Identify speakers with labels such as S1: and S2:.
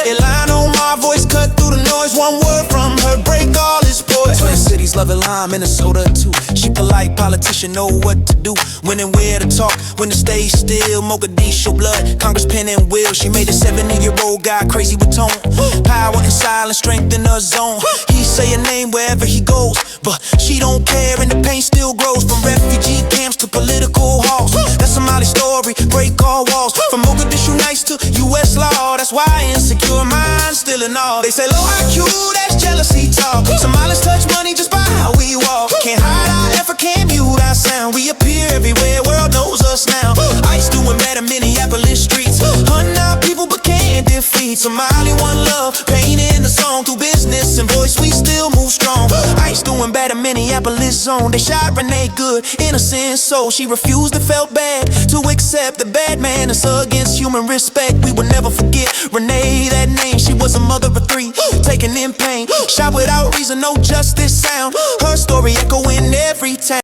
S1: Ilhan Omar, voice cut through the noise. One word from her, break all his poise. Twin cities, love Ilhan, Minnesota too. She polite, politician, know what to do. When and where to talk, when to stay still. Mogadishu blood, Congress pen and will. She made a 70-year-old guy crazy with tone. Power and silence, strength in her zone. He say her name wherever he goes, but she don't care and the pain still grows. From refugee camps to political halls, that Somali story, break all walls. From Mogadishu nights to U.S. law, that's why insecure minds still in awe. They say low IQ, that's jealousy talk. Somalis touch money just by how we walk. Can't hide our effort, can't mute our sound. We appear everywhere, world knows us now. ICE doing bad in Minneapolis streets. Hunting out people but can't defeat. Somali one love, pain in the song. Through business and voice we still move strong. ICE doing bad in Minneapolis zone. They shot Renee Good, innocent soul. She refused and felt bad to accept the bad man. It's against human respect. We will never forget Renee, that name. She was a mother of three, taken in pain. Shot without reason, no justice sound. Her story echoing every town.